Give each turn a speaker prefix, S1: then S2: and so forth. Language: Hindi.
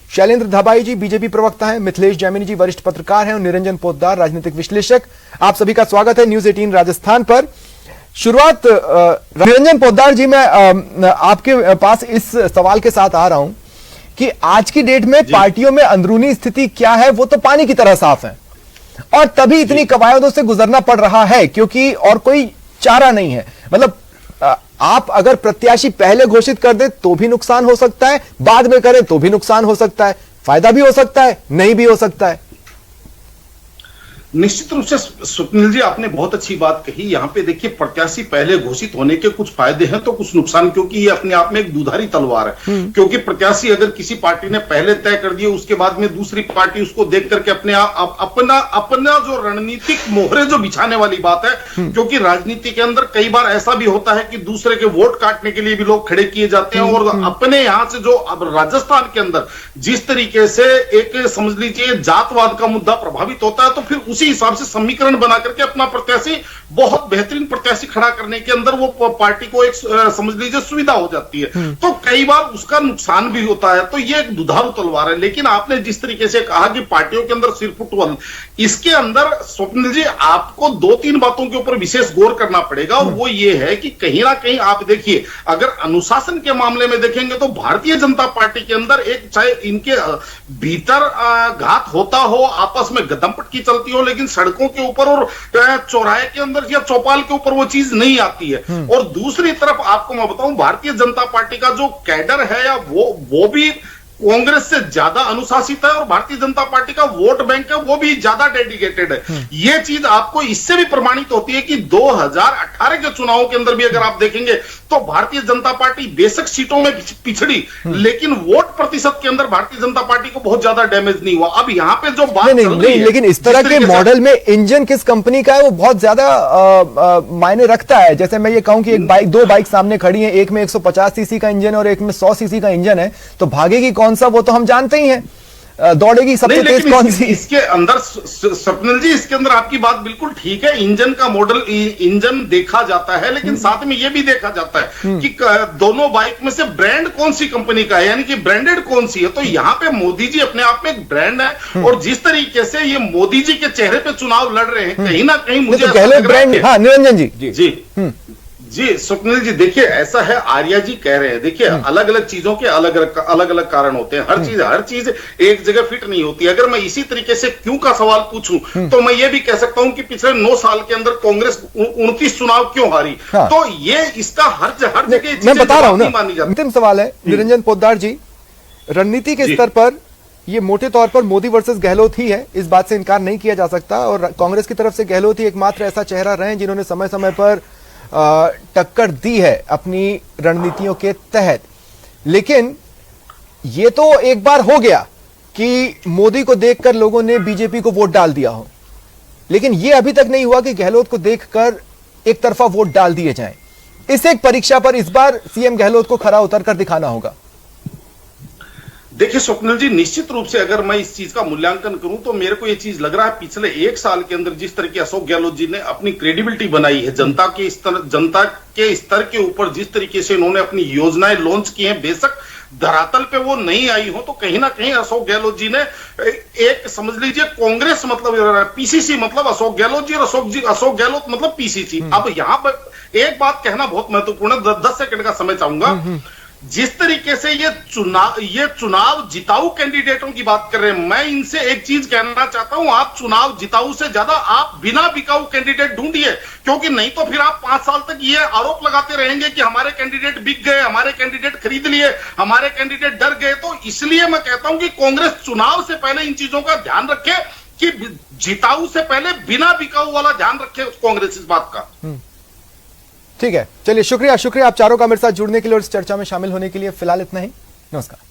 S1: शैलेंद्र धबाई जी बीजेपी प्रवक्ता हैं, मिथिलेश जैमिनी जी वरिष्ठ पत्रकार हैं और निरंजन पोद्दार राजनीतिक विश्लेषक। आप सभी का स्वागत है न्यूज 18 राजस्थान पर। शुरुआत निरंजन पोद्दार जी, मैं आपके पास इस सवाल के साथ आ रहा हूं कि आज की डेट में पार्टियों में अंदरूनी स्थिति क्या है, वो तो पानी की तरह साफ है और तभी इतनी कवायदों से गुजरना पड़ रहा है क्योंकि और कोई चारा नहीं है। मतलब आप अगर प्रत्याशी पहले घोषित कर दे तो भी नुकसान हो सकता है, बाद में करें तो भी नुकसान हो सकता है, फायदा भी हो सकता है, नहीं भी हो सकता है।
S2: निश्चित रूप से स्वप्निल जी आपने बहुत अच्छी बात कही। यहाँ पे देखिए, प्रत्याशी पहले घोषित होने के कुछ फायदे हैं तो कुछ नुकसान, क्योंकि ये अपने आप में एक दुधारी तलवार है। क्योंकि प्रत्याशी अगर किसी पार्टी ने पहले तय कर दिया, उसके बाद में दूसरी पार्टी उसको देख करके अपना जो रणनीतिक मोहरे जो बिछाने वाली बात है, क्योंकि राजनीति के अंदर कई बार ऐसा भी होता है कि दूसरे के वोट काटने के लिए भी लोग खड़े किए जाते हैं। और अपने यहां से जो अब राजस्थान के अंदर जिस तरीके से एक समझ लीजिए जातवाद का मुद्दा प्रभावित होता है, तो फिर उसी हिसाब से समीकरण बना करके अपना प्रत्याशी, बहुत बेहतरीन प्रत्याशी खड़ा करने के अंदर वो पार्टी को एक समझ लीजिए सुविधा हो जाती है। तो कई बार उसका नुकसान भी होता है। तो ये एक दुधारू तलवार है। लेकिन आपने जिस तरीके से कहा कि पार्टियों के अंदर सिरफुटवल, इसके अंदर स्वप्निल जी आपको दो तीन बातों के ऊपर विशेष गौर करना पड़ेगा। और वो ये है कि कहीं ना कहीं आप देखिए, अगर अनुशासन के मामले में देखेंगे तो भारतीय जनता पार्टी के अंदर एक, चाहे इनके भीतर घात होता हो, आपस में गदमपट की चलती हो, लेकिन सड़कों के ऊपर और चौराहे के अंदर या चौपाल के ऊपर वो चीज नहीं आती है। और दूसरी तरफ आपको मैं बताऊं, भारतीय जनता पार्टी का जो कैडर है या वो भी कांग्रेस से ज्यादा अनुशासित है और भारतीय जनता पार्टी का वोट बैंक है वो भी ज्यादा डेडिकेटेड है। ये चीज आपको इससे भी प्रमाणित होती है कि 2018 के चुनावों के अंदर भी अगर आप देखेंगे तो भारतीय जनता पार्टी बेशक सीटों में पिछड़ी, लेकिन वोट प्रतिशत के अंदर भारतीय जनता पार्टी को बहुत ज्यादा डैमेज नहीं हुआ। अब यहां पे जो बात चल रही है,
S1: लेकिन इस तरह के मॉडल में इंजन किस कंपनी का है वो बहुत ज्यादा मायने रखता है। जैसे मैं ये कहूं कि एक बाइक, दो बाइक सामने खड़ी है, एक में 150 सीसी का इंजन और एक में 100 सीसी का इंजन है, तो भागेगी कौन सा वो तो हम जानते ही हैं, दौड़ेगी सबसे तेज कौन सी।
S2: इसके अंदर स्वप्निल जी, इसके अंदर आपकी बात बिल्कुल ठीक है। इंजन का मॉडल, इंजन देखा जाता है, लेकिन साथ में यह भी देखा जाता है कि दोनों बाइक में से ब्रांड कौन सी कंपनी का है, यानी कि ब्रांडेड कौन सी है। तो यहां पे मोदी जी अपने आप में एक ब्रांड है और जिस तरीके से ये मोदी जी के चेहरे पे चुनाव लड़ रहे हैं, कहीं ना कहीं मुझे
S1: तो ब्रांड। हाँ निरंजन जी
S2: जी स्वप्निल जी, देखिए ऐसा है, आर्या जी कह रहे हैं, देखिए अलग अलग चीजों के अलग अलग कारण होते हैं। हर चीज एक जगह फिट नहीं होती। अगर मैं इसी तरीके से क्यों का सवाल पूछूं तो मैं ये भी कह सकता हूं कि पिछले 9 साल के अंदर कांग्रेस 29 चुनाव क्यों हारी। तो ये इसका हर जगह
S1: मैं बता रहा हूं ना। अंतिम सवाल है निरंजन पोद्दार जी, रणनीति के स्तर पर ये मोटे तौर पर मोदी वर्सेस गहलोत ही है, इस बात से इनकार नहीं किया जा सकता। और कांग्रेस की तरफ से गहलोत ही एकमात्र ऐसा चेहरा रहे जिन्होंने समय समय पर टक्कर दी है अपनी रणनीतियों के तहत। लेकिन यह तो एक बार हो गया कि मोदी को देखकर लोगों ने बीजेपी को वोट डाल दिया हो, लेकिन यह अभी तक नहीं हुआ कि गहलोत को देखकर एक तरफा वोट डाल दिए जाएं। इस एक परीक्षा पर इस बार सीएम गहलोत को खरा उतरकर दिखाना होगा।
S2: देखिए स्वप्निल जी, निश्चित रूप से अगर मैं इस चीज का मूल्यांकन करूं तो मेरे को यह चीज लग रहा है, पिछले 1 साल के अंदर जिस तरह की अशोक गहलोत जी ने अपनी क्रेडिबिलिटी बनाई है, जनता के स्तर के ऊपर जिस तरीके से इन्होंने अपनी योजनाएं लॉन्च की हैं, बेशक धरातल पे वो नहीं आई हो, तो कहीं ना कहीं अशोक गहलोत जी ने एक समझ लीजिए कांग्रेस मतलब पीसीसी मतलब अशोक गहलोत जी और अशोक गहलोत मतलब पीसीसी। अब यहां पर एक बात कहना बहुत महत्वपूर्ण है, 10 सेकंड का समय चाहूंगा। जिस तरीके से ये चुनाव जिताऊ कैंडिडेटों की बात कर रहे हैं, मैं इनसे एक चीज कहना चाहता हूं, आप चुनाव जिताऊ से ज्यादा आप बिना बिकाऊ कैंडिडेट ढूंढिए, क्योंकि नहीं तो फिर आप 5 साल तक ये आरोप लगाते रहेंगे कि हमारे कैंडिडेट बिक गए, हमारे कैंडिडेट खरीद लिए, हमारे कैंडिडेट डर गए। तो इसलिए मैं कहता हूं कि कांग्रेस चुनाव से पहले इन चीजों का ध्यान रखे कि जिताऊ से पहले बिना बिकाऊ वाला ध्यान रखे कांग्रेस इस बात का।
S1: ठीक है, चलिए शुक्रिया आप चारों का मेरे साथ जुड़ने के लिए और इस चर्चा में शामिल होने के लिए। फिलहाल इतना ही, नमस्कार।